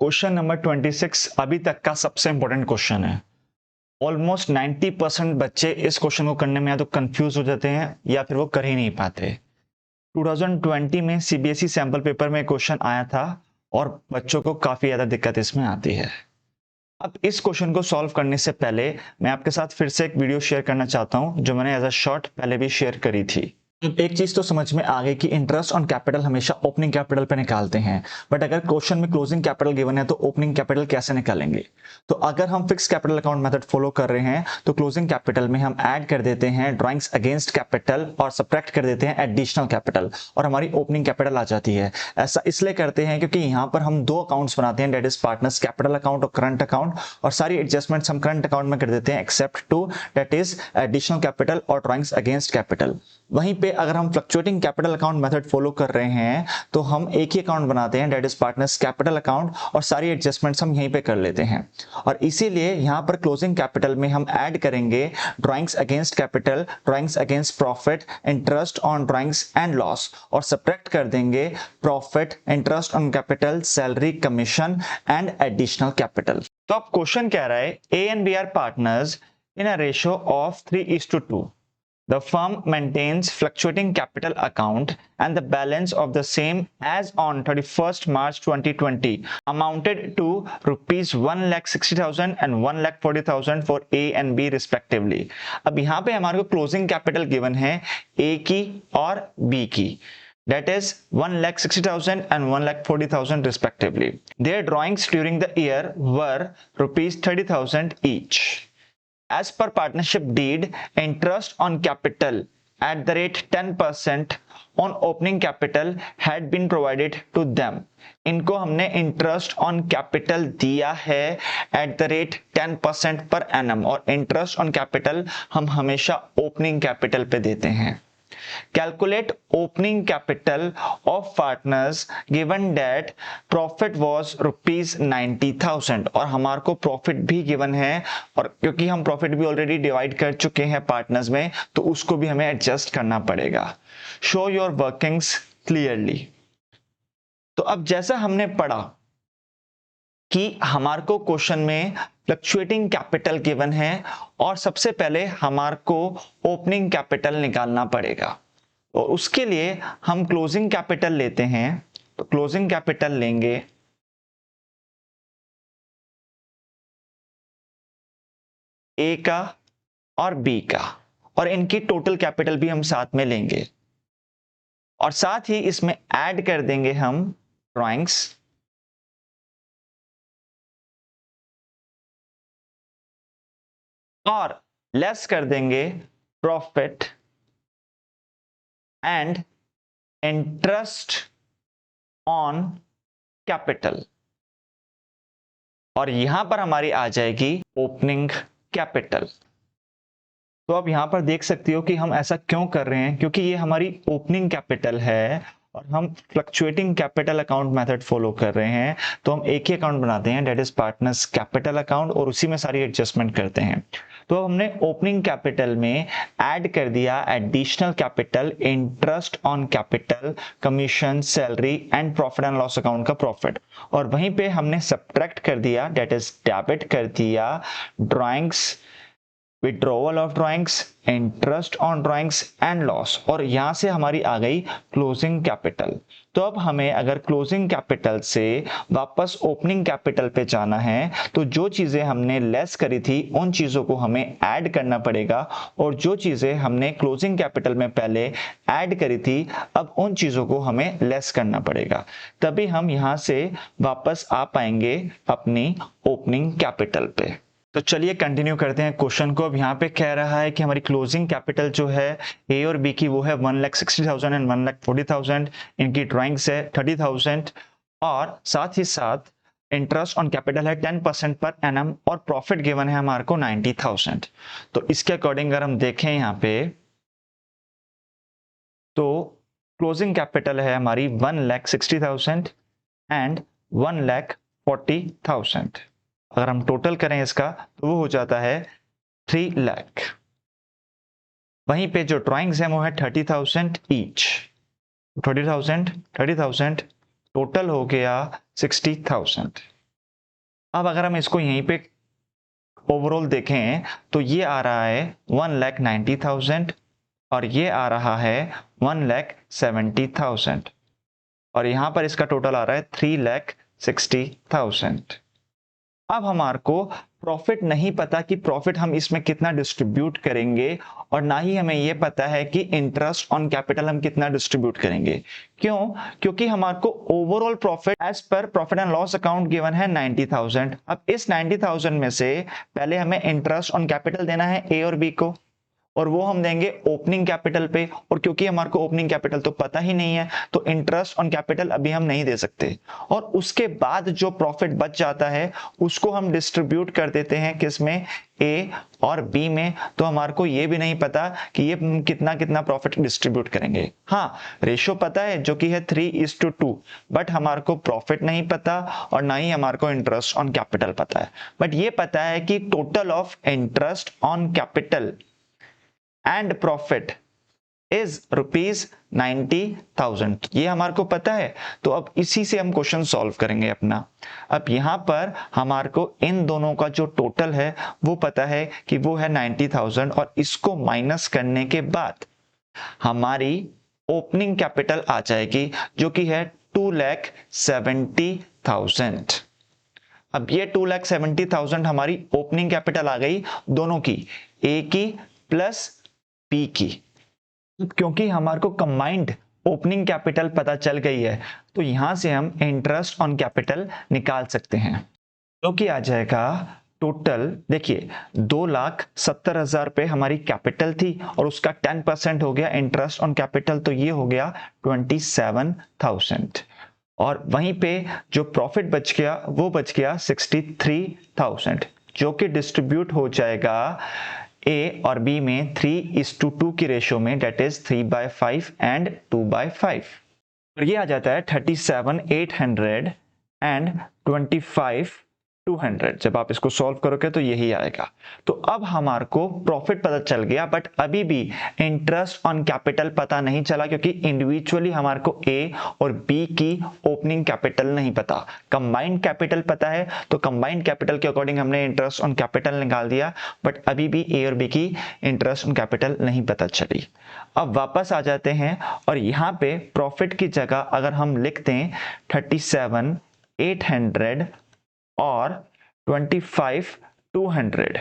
Question number 26 अभी तक का सबसे इंपॉर्टेंट क्वेश्चन है। ऑलमोस्ट 90% बच्चे इस क्वेश्चन को करने में या तो कंफ्यूज हो जाते हैं या फिर वो कर ही नहीं पाते। 2020 में सीबीएसई सैंपल पेपर में क्वेश्चन आया था और बच्चों को काफी ज्यादा दिक्कत इसमें आती है। अब इस क्वेश्चन को सॉल्व करने से पहले मैं आपके साथ फिर से एक वीडियो शेयर करना चाहता हूं जो मैंने एज अ शॉर्ट पहले भी शेयर करी थी। एक चीज तो समझ में आ गई कि इंटरेस्ट ऑन कैपिटल हमेशा ओपनिंग कैपिटल पे निकालते हैं, बट अगर क्वेश्चन में क्लोजिंग कैपिटल गिवन है तो ओपनिंग कैपिटल कैसे निकालेंगे। तो अगर हम fix capital account method follow कर रहे हैं तो क्लोजिंग कैपिटल में हम ऐड कर देते हैं ड्राइंग्स अगेंस्ट कैपिटल और सब्ट्रैक्ट कर देते हैं एडिशनल कैपिटल और हमारी ओपनिंग कैपिटल आ जाती है। ऐसा इसलिए करते हैं क्योंकि यहाँ पर हम दो अकाउंट्स बनाते हैं, that is partners capital account और करंट अकाउंट, और सारी एडजस्टमेंट्स हम करंट अकाउंट में कर देते हैं except two that is additional capital और ड्राइंग्स अगेंस्ट कैपिटल। वहीं पे अगर हम fluctuating capital account method follow कर रहे हैं तो हम एक ही अकाउंट बनाते हैं, that is partners capital account, और सारी एडजस्टमेंट्स हम यहीं पे कर लेते हैं। और इसीलिए यहां पर क्लोजिंग कैपिटल में हम ऐड करेंगे drawings against capital, drawings against profit, interest on drawings and loss, और सब्ट्रैक्ट कर देंगे profit, interest on capital, salary, commission and additional capital. तो अब क्वेश्चन कह रहा है A and B are partners in a ratio of 3:2. The firm maintains fluctuating capital account and the balance of the same as on 31st March 2020 amounted to rupees 1,60,000 and 1,40,000 for A and B respectively. अब यहाँ पे हमारे को closing capital given है A की और B की, that is 1,60,000 and 1,40,000 respectively. Their drawings during the year were rupees 30,000 each. As per partnership deed, interest on capital at the rate 10% on opening capital had been provided to them. इनको हमने interest on capital दिया है at the rate 10% per annum, और interest on capital हम हमेशा opening capital पे देते हैं। Calculate opening capital of partners given that profit was rupees 90,000, और हमारे को प्रॉफिट भी गिवन है, और क्योंकि हम प्रॉफिट भी ऑलरेडी डिवाइड कर चुके हैं पार्टनर्स में तो उसको भी हमें एडजस्ट करना पड़ेगा। Show your workings clearly. तो अब जैसा हमने पढ़ा कि हमारे को क्वेश्चन में फ्लक्चुएटिंग कैपिटल गिवन है और सबसे पहले हमारे को ओपनिंग कैपिटल निकालना पड़ेगा, और उसके लिए हम क्लोजिंग कैपिटल लेते हैं। तो क्लोजिंग कैपिटल लेंगे ए का और बी का, और इनकी टोटल कैपिटल भी हम साथ में लेंगे, और साथ ही इसमें ऐड कर देंगे हम ड्राइंग्स और लेस कर देंगे profit and interest on capital, और यहां पर हमारी आ जाएगी ओपनिंग कैपिटल। तो आप यहां पर देख सकते हो कि हम ऐसा क्यों कर रहे हैं, क्योंकि ये हमारी ओपनिंग कैपिटल है और हम fluctuating capital account method follow कर रहे हैं, तो हम एक ही अकाउंट बनाते हैं, that is partners capital account, और उसी में सारी एडजस्टमेंट करते हैं। तो हमने ओपनिंग कैपिटल में ऐड कर दिया additional capital, interest on capital, commission, salary and profit and loss account का प्रॉफिट, और वहीं पे हमने सब्ट्रैक्ट कर दिया, डेट इज डेबिट कर दिया drawings, withdrawal of drawings, interest on drawings and loss, और यहां से हमारी आ गई क्लोजिंग कैपिटल। तो अब हमें अगर क्लोजिंग कैपिटल से वापस ओपनिंग कैपिटल पे जाना है तो जो चीजें हमने लेस करी थी उन चीजों को हमें ऐड करना पड़ेगा, और जो चीजें हमने क्लोजिंग कैपिटल में पहले ऐड करी थी अब उन चीजों को हमें लेस करना पड़ेगा, तभी हम यहां से वापस आ पाएंगे अपनी ओपनिंग कैपिटल पे। तो चलिए कंटिन्यू करते हैं क्वेश्चन को। अब यहाँ पे कह रहा है कि हमारी क्लोजिंग कैपिटल जो है ए और बी की वो है 1,60,000 एंड 1,40,000, इनकी ड्राइंग्स है 30,000, और साथ ही साथ इंटरेस्ट ऑन कैपिटल है 10% पर एनम, और प्रॉफिट गिवन है हमारे को 90,000। तो इसके अकॉर्डिंग अगर हम देखें यहाँ पे तो क्लोजिंग कैपिटल है हमारी 1,60,000 एंड 1,40,000। अगर हम टोटल करें इसका तो वो हो जाता है 3 लाख। वहीं पे जो ड्राइंग्स है वो है 30,000 ईच, 30,000 टोटल हो गया 60,000। अब अगर हम इसको यहीं पे ओवरऑल देखें तो ये आ रहा है 1,90,000 और ये आ रहा है 1,70,000 और यहां पर इसका टोटल आ रहा है 3,60,000। अब हमारे को प्रॉफिट नहीं पता कि प्रॉफिट हम इसमें कितना डिस्ट्रीब्यूट करेंगे और ना ही हमें यह पता है कि इंटरेस्ट ऑन कैपिटल हम कितना डिस्ट्रीब्यूट करेंगे। क्यों? क्योंकि हमारे को overall profit as per profit and loss account given है 90,000। अब इस 90,000 में से पहले हमें इंटरेस्ट ऑन कैपिटल देना है ए और बी को और वो हम देंगे ओपनिंग कैपिटल पे, और क्योंकि हमारे को ओपनिंग कैपिटल तो पता ही नहीं है तो इंटरेस्ट ऑन कैपिटल अभी हम नहीं दे सकते। और उसके बाद जो प्रॉफिट बच जाता है उसको हम डिस्ट्रीब्यूट कर देते हैं किसमें, ए और बी में। तो हमारे को ये भी नहीं पता कि ये कितना कितना प्रॉफिट डिस्ट्रीब्यूट करेंगे। हाँ, रेशियो पता है जो कि है 3:2, बट हमारे को प्रॉफिट नहीं पता और ना ही हमारे को इंटरेस्ट ऑन कैपिटल पता है। बट ये पता है कि total of interest on capital and profit is ₹90,000, ये हमारे को पता है। तो अब इसी से हम क्वेश्चन सॉल्व करेंगे अपना। अब यहां पर हमारे को इन दोनों का जो टोटल है वो पता है कि वो है 90,000 और इसको माइनस करने के बाद हमारी ओपनिंग कैपिटल आ जाएगी जो कि है 2,70,000। अब ये 2,70,000 हमारी ओपनिंग कैपिटल आ गई दोनों की, ए की प्लस बी की। क्योंकि हमारे को कंबाइंड ओपनिंग कैपिटल पता चल गई है तो यहां से हम इंटरेस्ट ऑन कैपिटल निकाल सकते हैं जो कि आ जाएगा टोटल। देखिए 2,70,000 पे हमारी कैपिटल थी और उसका 10% हो गया इंटरेस्ट ऑन कैपिटल, तो ये हो गया 27,000 और वहीं पे जो प्रॉफिट बच गया वो बच गया 63,000 जो कि डिस्ट्रीब्यूट हो जाएगा ए और बी में 3:2 की रेशियो में, डेट इज 3/5 एंड 2/5। और ये आ जाता है 37,800 एंड 25,200। जब आप इसको सॉल्व करोगे तो यही आएगा। तो अब हमारे को प्रॉफिट पता चल गया बट अभी भी इंटरेस्ट ऑन कैपिटल पता नहीं चला क्योंकि इंडिविजुअली हमारे को ए और बी की ओपनिंग कैपिटल नहीं पता। कंबाइंड कैपिटल पता है तो कंबाइंड कैपिटल के अकॉर्डिंग हमने इंटरेस्ट ऑन कैपिटल निकाल दिया, बट अभी भी ए और बी की इंटरेस्ट ऑन कैपिटल नहीं पता चली। अब वापस आ जाते हैं और यहाँ पे प्रॉफिट की जगह अगर हम लिख दें 37,800 और 25,200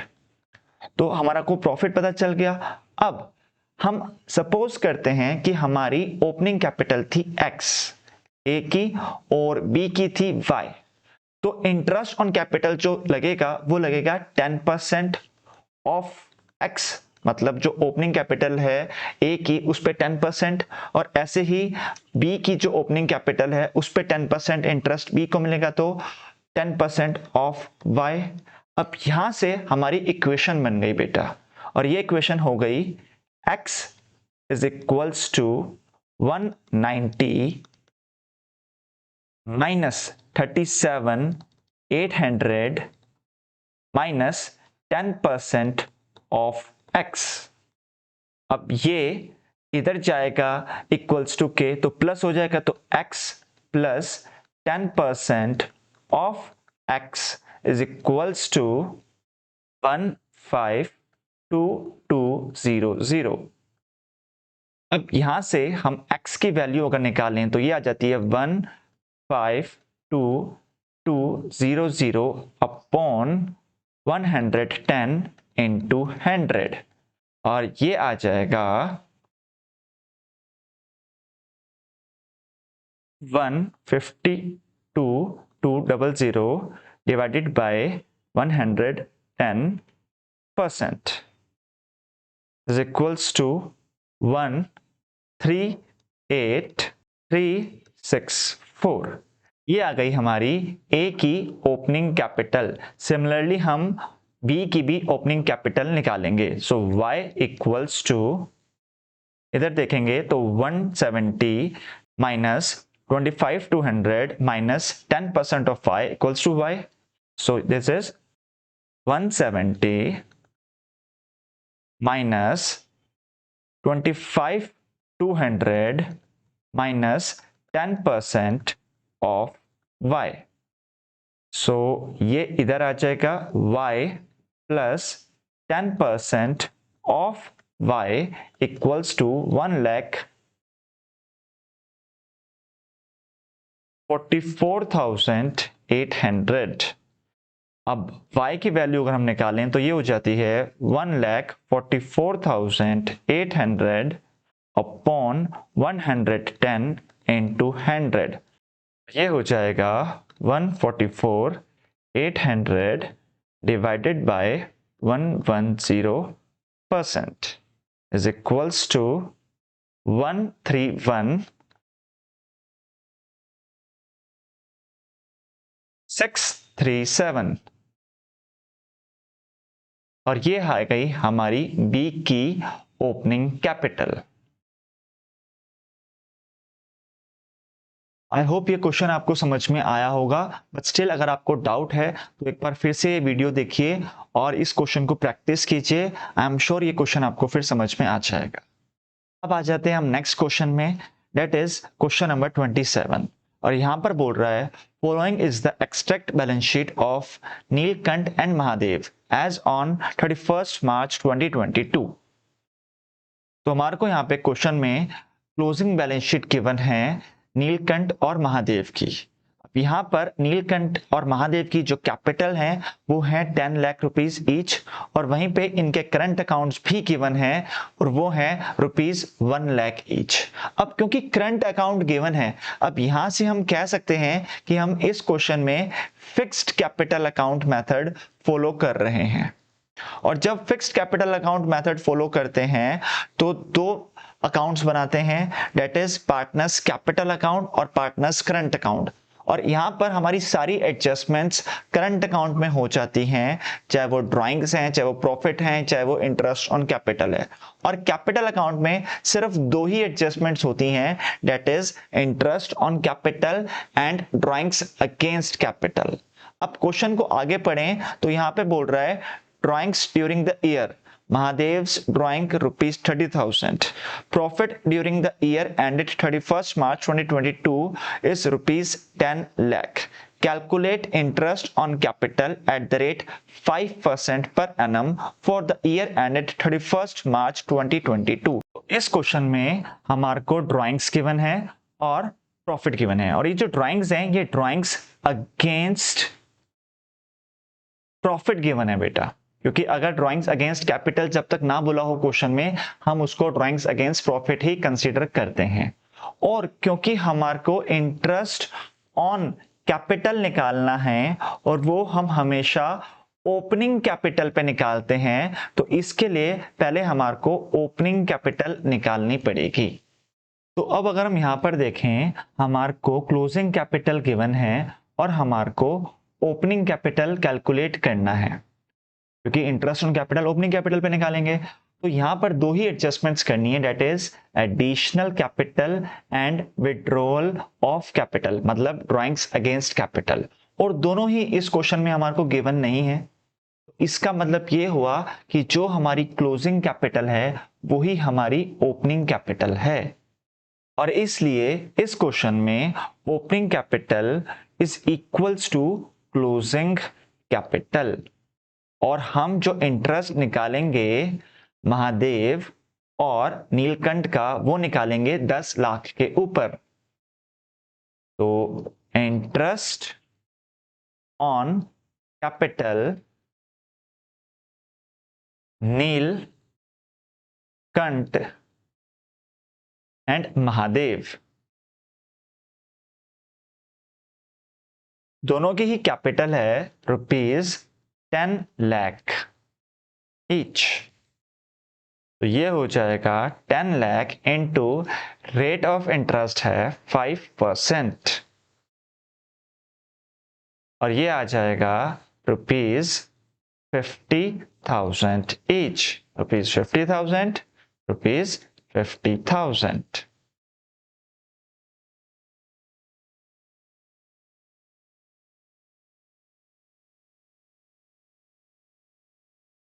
तो हमारा को प्रॉफिट पता चल गया। अब हम सपोज करते हैं कि हमारी ओपनिंग कैपिटल थी x, ए की और बी की थी y, तो इंटरेस्ट ऑन कैपिटल जो लगेगा वो लगेगा 10% ऑफ x, मतलब जो ओपनिंग कैपिटल है ए की उस पे 10% और ऐसे ही बी की जो ओपनिंग कैपिटल है उस पे 10% इंटरेस्ट बी को मिलेगा, तो 10% ऑफ y। अब यहां से हमारी इक्वेशन बन गई बेटा, और ये इक्वेशन हो गई x is equals to 190 minus 37,800 minus 10% of x। अब ये इधर जाएगा इक्वल्स टू के तो प्लस हो जाएगा, तो x plus 10% of x is equals to 152200। अब यहां से हम x की वैल्यू अगर निकालें तो ये आ जाती है 152200 अपॉन 110 इंटू 100 और ये आ जाएगा 152,200 divided by 110% is equals to 138,364। ये आ गई हमारी A की ओपनिंग कैपिटल। सिमिलरली हम B की भी ओपनिंग कैपिटल निकालेंगे। सो Y इक्वल्स टू, इधर देखेंगे तो 170 minus 25,200 minus 10% of y equals to y. So this is 170 minus 25,200 minus 10% of y. So ये इधर आ जाएगा y plus 10% of y equals to 1,44,800। अब y की वैल्यू अगर हम निकालें तो ये हो जाती है 1,44,800 अपॉन 110 इंटू 100। ये हो जाएगा 144,800 divided by 110% is equals to 131,637। और ये आ गई हमारी बी की ओपनिंग कैपिटल। आई होप ये क्वेश्चन आपको समझ में आया होगा, बट स्टिल अगर आपको डाउट है तो एक बार फिर से ये वीडियो देखिए और इस क्वेश्चन को प्रैक्टिस कीजिए। आई एम श्योर ये क्वेश्चन आपको फिर समझ में आ जाएगा। अब आ जाते हैं हम नेक्स्ट क्वेश्चन में, दैट इज क्वेश्चन नंबर 27। और यहां पर बोल रहा है following is the extract balance sheet of Neelkanth and Mahadev as on 31 March 2022। तो हमारे को यहाँ पे क्वेश्चन में क्लोजिंग बैलेंस शीट गिवन है नीलकंठ और महादेव की। अब यहाँ पर नीलकंठ और महादेव की जो कैपिटल है वो है 10 लाख रुपीज ईच, और वहीं पे इनके करंट अकाउंट्स भी गिवन है और वो है रुपीज 1 लाख ईच। अब क्योंकि करंट अकाउंट गिवन है, अब यहाँ से हम कह सकते हैं कि हम इस क्वेश्चन में fixed capital account method follow कर रहे हैं। और जब fixed capital account method follow करते हैं तो दो अकाउंट्स बनाते हैं, that is partners capital account और पार्टनर्स करंट अकाउंट। और यहां पर हमारी सारी एडजस्टमेंट्स करंट अकाउंट में हो जाती हैं, चाहे वो ड्राइंग्स हैं, चाहे वो प्रॉफिट हैं, चाहे वो इंटरेस्ट ऑन कैपिटल है। और कैपिटल अकाउंट में सिर्फ दो ही एडजस्टमेंट्स होती हैं, that is interest on capital and drawings against capital. अब क्वेश्चन को आगे पढ़ें तो यहां पे बोल रहा है drawings during the year, Mahadev's drawing rupees 30,000. Profit during the year ended 31st March 2022 is rupees 10 lakh. Calculate interest on capital at the rate 5% per annum for the year ended 31st March 2022. इस question में हमारे को drawings given है और profit given है, और ये जो ड्राइंग्स हैं ये ड्राइंग्स अगेंस्ट प्रॉफिट गिवन है बेटा, क्योंकि अगर ड्राइंग्स अगेंस्ट कैपिटल जब तक ना बोला हो क्वेश्चन में, हम उसको ड्राइंग्स अगेंस्ट प्रॉफिट ही कंसीडर करते हैं। और क्योंकि हमारे को इंटरेस्ट ऑन कैपिटल निकालना है और वो हम हमेशा ओपनिंग कैपिटल पे निकालते हैं, तो इसके लिए पहले हमारे को ओपनिंग कैपिटल निकालनी पड़ेगी। तो अब अगर हम यहां पर देखें, हमारे को क्लोजिंग कैपिटल गिवन है और हमारे को ओपनिंग कैपिटल कैलकुलेट करना है, क्योंकि interest on capital opening capital पे निकालेंगे। तो यहां पर दो ही एडजस्टमेंट्स करनी है, that is additional capital and withdrawal of capital, मतलब ड्राइंग्स अगेंस्ट कैपिटल, और दोनों ही इस क्वेश्चन में हमारे को गिवन नहीं है। इसका मतलब ये हुआ कि जो हमारी क्लोजिंग कैपिटल है वही हमारी ओपनिंग कैपिटल है, और इसलिए इस क्वेश्चन में opening capital is equals to closing capital. और हम जो इंटरेस्ट निकालेंगे महादेव और नीलकंठ का, वो निकालेंगे 10 लाख के ऊपर। तो interest on capital Neelkanth and Mahadev, दोनों की ही कैपिटल है रुपीज 10 लाख ईच। तो ये हो जाएगा 10 lakh into rate of interest है 5%, और ये आ जाएगा रुपीज 50,000 ईच, रुपीज 50,000, रुपीज 50,000।